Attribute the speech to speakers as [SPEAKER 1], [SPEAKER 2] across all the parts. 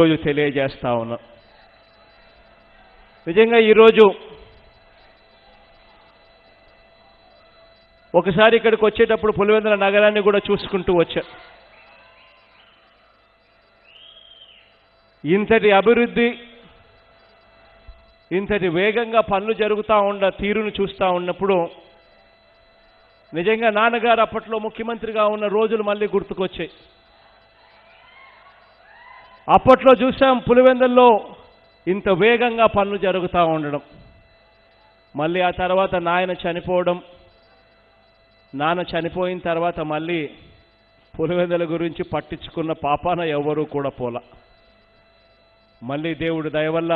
[SPEAKER 1] రోజు తెలియజేస్తా ఉన్నా. నిజంగా ఈరోజు ఒకసారి ఇక్కడికి వచ్చేటప్పుడు పులివెందుల నగరాన్ని కూడా చూసుకుంటూ వచ్చా. ఇంతటి అభివృద్ధి, ఇంతటి వేగంగా పనులు జరుగుతూ ఉన్న తీరును చూస్తూ ఉన్నప్పుడు నిజంగా నాన్నగారు అప్పట్లో ముఖ్యమంత్రిగా ఉన్న రోజులు మళ్ళీ గుర్తుకొచ్చాయి. అప్పట్లో చూసాం పులివెందుల్లో ఇంత వేగంగా పనులు జరుగుతూ ఉండడం. మళ్ళీ ఆ తర్వాత నాయన చనిపోవడం, నాన్న చనిపోయిన తర్వాత మళ్ళీ పులివెందుల గురించి పట్టించుకున్న పాపాన ఎవరూ కూడా పోలా. మళ్ళీ దేవుడి దయ వల్ల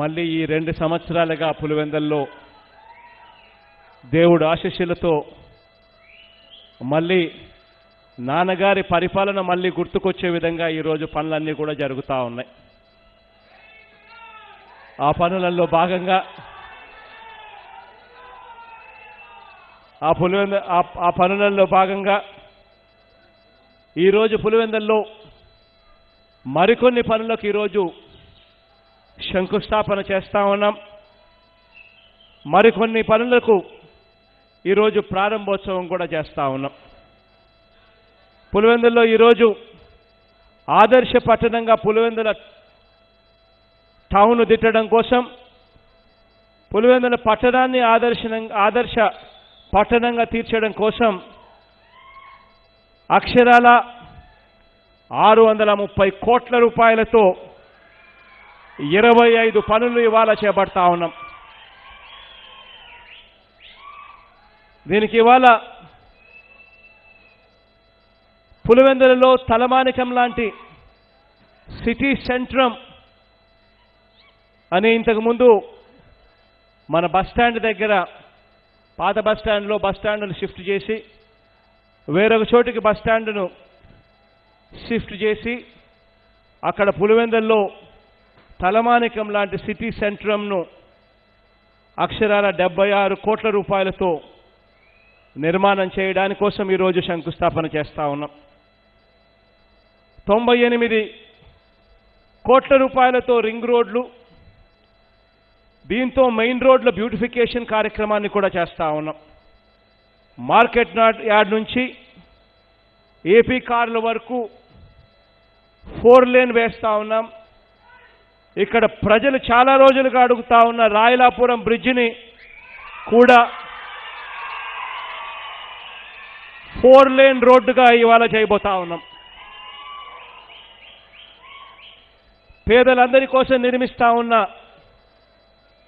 [SPEAKER 1] మళ్ళీ ఈ 2 సంవత్సరాలుగా పులివెందుల్లో దేవుడు ఆశీస్సులతో మళ్ళీ నాన్నగారి పరిపాలన మళ్ళీ గుర్తుకొచ్చే విధంగా ఈరోజు పనులన్నీ కూడా జరుగుతూ ఉన్నాయి. ఆ పనులలో భాగంగా ఈరోజు పులివెందుల్లో మరికొన్ని పనులకు ఈరోజు శంకుస్థాపన చేస్తూ ఉన్నాం. మరికొన్ని పనులకు ఈరోజు ప్రారంభోత్సవం కూడా చేస్తూ ఉన్నాం. పులివెందుల్లో ఈరోజు ఆదర్శ పట్టణంగా పులివెందుల టౌన్ దిట్టడం కోసం, పులివెందుల పట్టణాన్ని ఆదర్శ పట్టణంగా తీర్చడం కోసం అక్షరాల 630 కోట్ల రూపాయలతో 25 పనులు ఇవాళ చేపడతా ఉన్నాం. దీనికి ఇవాళ పులివెందులలో తలమానికం లాంటి సిటీ సెంట్రమ్ అని ఇంతకుముందు మన బస్టాండ్ దగ్గర పాత బస్టాండ్లో బస్టాండ్ను షిఫ్ట్ చేసి వేరొక చోటికి బస్టాండ్ను షిఫ్ట్ చేసి అక్కడ పులివెందుల్లో తలమానికం లాంటి సిటీ సెంట్రమ్ను అక్షరాల 76 కోట్ల రూపాయలతో నిర్మాణం చేయడానికి కోసం ఈరోజు శంకుస్థాపన చేస్తూ ఉన్నాం. 98 కోట్ల రూపాయలతో రింగ్ రోడ్లు, దీంతో మెయిన్ రోడ్ల బ్యూటిఫికేషన్ కార్యక్రమాన్ని కూడా చేస్తూ ఉన్నాం. మార్కెట్ యార్డ్ నుంచి ఏపీ కార్ల వరకు 4 లేన్ వేస్తూ ఉన్నాం. ఇక్కడ ప్రజలు చాలా రోజులుగా అడుగుతా ఉన్న రాయలాపురం బ్రిడ్జిని కూడా 4 లేన్ రోడ్డుగా ఇవాళ చేయబోతా ఉన్నాం. పేదలందరి కోసం నిర్మిస్తా ఉన్న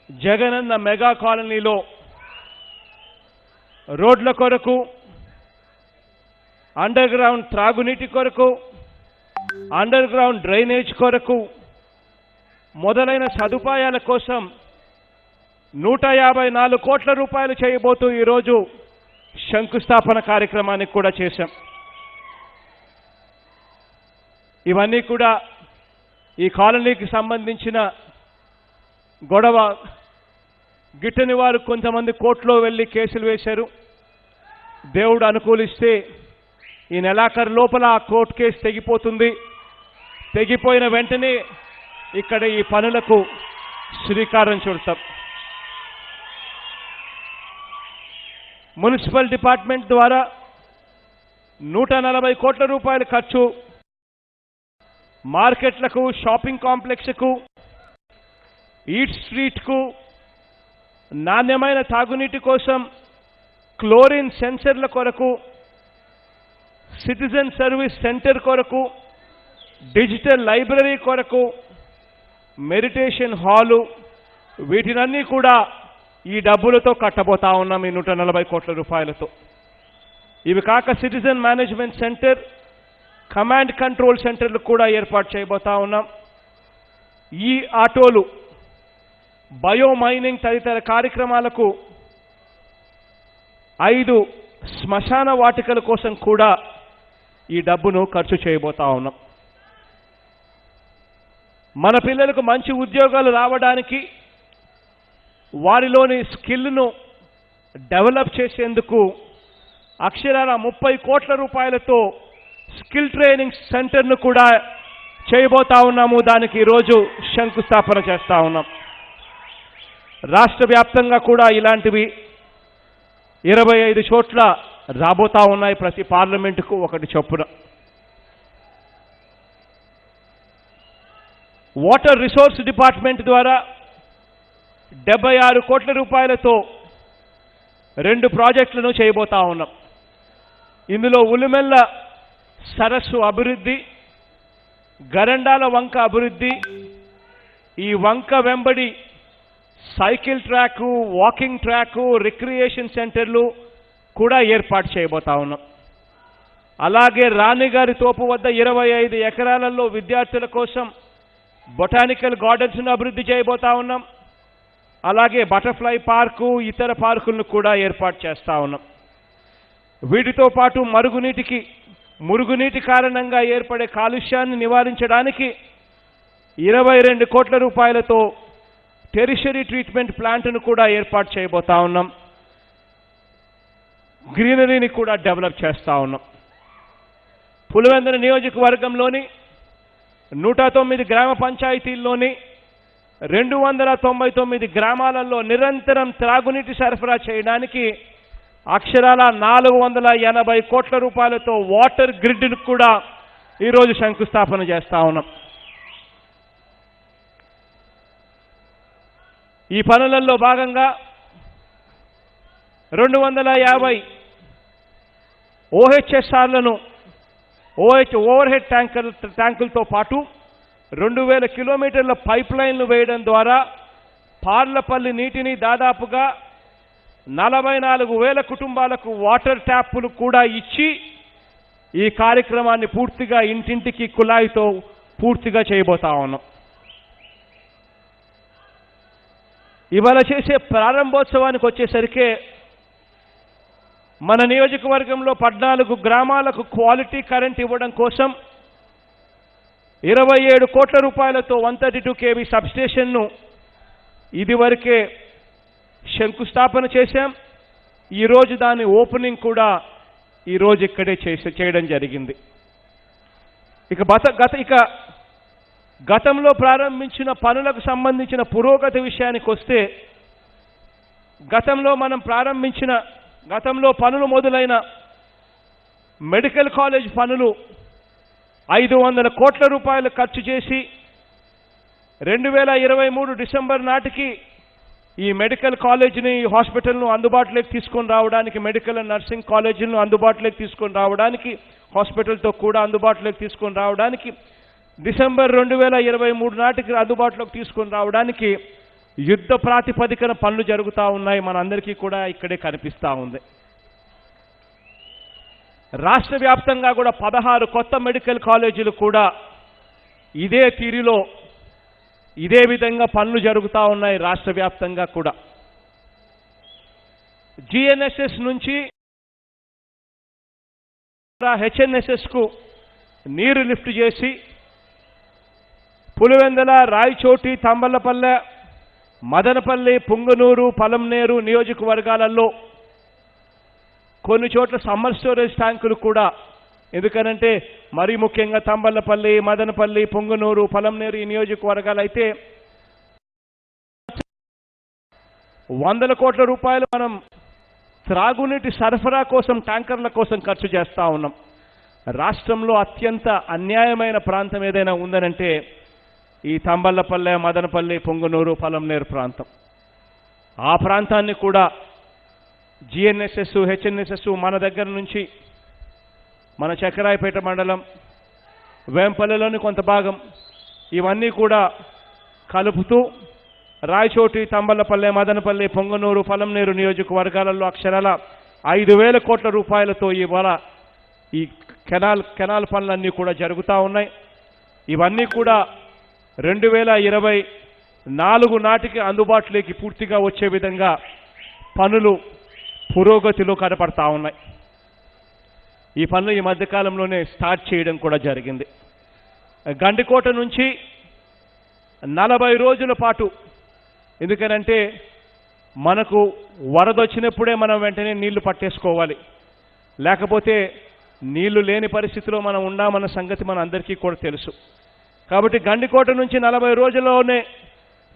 [SPEAKER 1] జగనన్న మెగా కాలనీలో రోడ్ల కొరకు, అండర్ గ్రౌండ్ త్రాగునీటి కొరకు, అండర్ గ్రౌండ్ డ్రైనేజ్ కొరకు మొదలైన సదుపాయాల కోసం 154 కోట్ల రూపాయలు చేయబోతూ ఈరోజు శంకుస్థాపన కార్యక్రమానికి కూడా చేశాం. ఇవన్నీ కూడా ఈ కాలనీకి సంబంధించిన గొడవ గిట్టని వారు కొంతమంది కోర్టులో వెళ్ళి కేసులు వేశారు. దేవుడు అనుకూలిస్తే ఈ నెలాఖరు లోపల ఆ కోర్టు కేసు తెగిపోతుంది. తెగిపోయిన వెంటనే ఇక్కడ ఈ పనులకు శ్రీకారం చుడతాం. మున్సిపల్ డిపార్ట్మెంట్ ద్వారా 140 కోట్ల రూపాయల ఖర్చు మార్కెట్లకు, షాపింగ్ కాంప్లెక్స్కు, ఈట్ స్ట్రీట్కు, నాణ్యమైన తాగునీటి కోసం క్లోరిన్ సెన్సర్ల కొరకు, సిటిజన్ సర్వీస్ సెంటర్ కొరకు, డిజిటల్ లైబ్రరీ కొరకు, మెడిటేషన్ హాలు, వీటినన్నీ కూడా ఈ డబ్బులతో కట్టబోతా ఉన్నాం. ఈ 140 కోట్ల రూపాయలతో. ఇవి కాక citizen management centre, command control సెంటర్లు కూడా ఏర్పాటు చేయబోతా ఉన్నాం. ఈ ఆటోలు, బయో మైనింగ్ తదితర కార్యక్రమాలకు 5 శ్మశాన వాటికల కోసం కూడా ఈ డబ్బును ఖర్చు చేయబోతా ఉన్నాం. మన పిల్లలకు మంచి ఉద్యోగాలు రావడానికి, వారిలోని స్కిల్ను డెవలప్ చేసేందుకు అక్షరాల 30 కోట్ల రూపాయలతో స్కిల్ ట్రైనింగ్ సెంటర్ను కూడా చేయబోతా ఉన్నాము. దానికి ఈరోజు శంకుస్థాపన చేస్తా ఉన్నాం. రాష్ట్ర వ్యాప్తంగా కూడా ఇలాంటివి 25 చోట్ల రాబోతా ఉన్నాయి, ప్రతి పార్లమెంటుకు ఒకటి చొప్పున. వాటర్ రిసోర్స్ డిపార్ట్మెంట్ ద్వారా 76 కోట్ల రూపాయలతో 2 ప్రాజెక్టులను చేయబోతా ఉన్నాం. ఇందులో ఉలిమెల్ల సరస్సు అభివృద్ధి, గరండాల వంక అభివృద్ధి, ఈ వంక వెంబడి cycle track, walking track, recreation సెంటర్లు కూడా ఏర్పాటు చేయబోతా ఉన్నాం. అలాగే రాణిగారి తోపు వద్ద 25 ఎకరాలలో విద్యార్థుల కోసం బొటానికల్ గార్డెన్స్ను అభివృద్ధి చేయబోతా ఉన్నాం. అలాగే బటర్ఫ్లై పార్కు, ఇతర పార్కులను కూడా ఏర్పాటు చేస్తా ఉన్నాం. వీటితో పాటు మురుగునీటి కారణంగా ఏర్పడే కాలుష్యాన్ని నివారించడానికి 22 కోట్ల రూపాయలతో టెరిషరీ ట్రీట్మెంట్ ప్లాంట్ను కూడా ఏర్పాటు చేయబోతా ఉన్నాం. గ్రీనరీని కూడా డెవలప్ చేస్తా ఉన్నాం. పులివెందుల నియోజకవర్గంలోని 109 గ్రామ పంచాయతీల్లోని 299 గ్రామాలలో నిరంతరం త్రాగునీటి సరఫరా చేయడానికి అక్షరాల 480 కోట్ల రూపాయలతో వాటర్ గ్రిడ్ను కూడా ఈరోజు శంకుస్థాపన చేస్తా ఉన్నాం. ఈ పనులలో భాగంగా 250 ఓహెచ్ఎస్ఆర్లను ఓవర్ హెడ్ ట్యాంకులతో పాటు 2000 కిలోమీటర్ల పైప్ లైన్లు వేయడం ద్వారా పార్లపల్లి నీటిని దాదాపుగా 44,000 కుటుంబాలకు వాటర్ ట్యాపులు కూడా ఇచ్చి ఈ కార్యక్రమాన్ని పూర్తిగా ఇంటింటికి కుళాయితో పూర్తిగా చేయబోతా ఉన్నాం. ఇవాళ చేసే ప్రారంభోత్సవానికి వచ్చేసరికి మన నియోజకవర్గంలో 14 గ్రామాలకు క్వాలిటీ కరెంట్ ఇవ్వడం కోసం 27 కోట్ల రూపాయలతో 132 kV సబ్స్టేషన్ను ఇదివరకే శంకుస్థాపన చేశాం. ఈరోజు దాని ఓపెనింగ్ కూడా ఈరోజు ఇక్కడే చేయడం జరిగింది. గతంలో ప్రారంభించిన పనులకు సంబంధించిన పురోగతి విషయానికి వస్తే గతంలో పనులు మొదలైన మెడికల్ కాలేజ్ పనులు 500 కోట్ల రూపాయలు ఖర్చు చేసి 2023 డిసెంబర్ నాటికి ఈ మెడికల్ కాలేజీని, హాస్పిటల్ను అందుబాటులోకి తీసుకొని రావడానికి, మెడికల్ అండ్ నర్సింగ్ కాలేజీలను అందుబాటులోకి తీసుకొని రావడానికి, హాస్పిటల్తో కూడా అందుబాటులోకి తీసుకొని రావడానికి, డిసెంబర్ 2023 నాటికి అందుబాటులోకి తీసుకొని రావడానికి యుద్ధ ప్రాతిపదికన పనులు జరుగుతూ ఉన్నాయి. మనందరికీ కూడా ఇక్కడే కనిపిస్తూ ఉంది. రాష్ట్ర వ్యాప్తంగా కూడా 16 కొత్త మెడికల్ కాలేజీలు కూడా ఇదే తీరులో ఇదే విధంగా పనులు జరుగుతూ ఉన్నాయి. రాష్ట్ర వ్యాప్తంగా కూడా జిఎన్ఎస్ఎస్ నుంచి హెచ్ఎన్ఎస్ఎస్కు నీరు లిఫ్ట్ చేసి పులివెందుల, రాయచోటి, తంబలపల్లె, మదనపల్లి, పుంగనూరు, పలంనేరు నియోజకవర్గాలలో కొన్ని చోట్ల సమ్మర్ స్టోరేజ్ ట్యాంకులు కూడా, ఎందుకనంటే మరీ ముఖ్యంగా తంబలపల్లి, మదనపల్లి, పుంగనూరు, పలంనేరు ఈ నియోజకవర్గాలు అయితే 100 కోట్ల రూపాయలు మనం త్రాగునీటి సరఫరా కోసం, ట్యాంకర్ల కోసం ఖర్చు చేస్తూ ఉన్నాం. రాష్ట్రంలో అత్యంత అన్యాయమైన ప్రాంతం ఏదైనా ఉందనంటే ఈ తంబలపల్లె, మదనపల్లి, పుంగనూరు, పలంనేరు ప్రాంతం. ఆ ప్రాంతాన్ని కూడా జిఎన్ఎస్ఎస్, హెచ్ఎన్ఎస్ఎస్ మన దగ్గర నుంచి మన చక్రాయపేట మండలం, వేంపల్లిలోని కొంత భాగం ఇవన్నీ కూడా కలుపుతూ రాయచోటి, తంబలపల్లె, మదనపల్లి, పొంగనూరు, పలంనేరు నియోజకవర్గాలలో అక్షరాల 5,000 కోట్ల రూపాయలతో ఇవాళ ఈ కెనాల్ పనులన్నీ కూడా జరుగుతూ ఉన్నాయి. ఇవన్నీ కూడా 2024 నాటికి అందుబాటులోకి పూర్తిగా వచ్చే విధంగా పనులు పురోగతిలో కనపడతా ఉన్నాయి. ఈ పనులు ఈ మధ్యకాలంలోనే స్టార్ట్ చేయడం కూడా జరిగింది. గండికోట నుంచి 40 రోజుల పాటు, ఎందుకనంటే మనకు వరద వచ్చినప్పుడే మనం వెంటనే నీళ్లు పట్టేసుకోవాలి, లేకపోతే నీళ్లు లేని పరిస్థితిలో మనం ఉన్నామన్న సంగతి మన అందరికీ కూడా తెలుసు. కాబట్టి గండికోట నుంచి 40 రోజుల్లోనే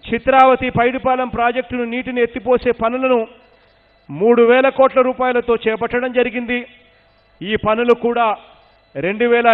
[SPEAKER 1] చిత్రావతి పైడిపాలెం ప్రాజెక్టును నీటిని ఎత్తిపోసే పనులను 3,000 కోట్ల రూపాయలతో చేపట్టడం జరిగింది. ఈ పనులు కూడా 2020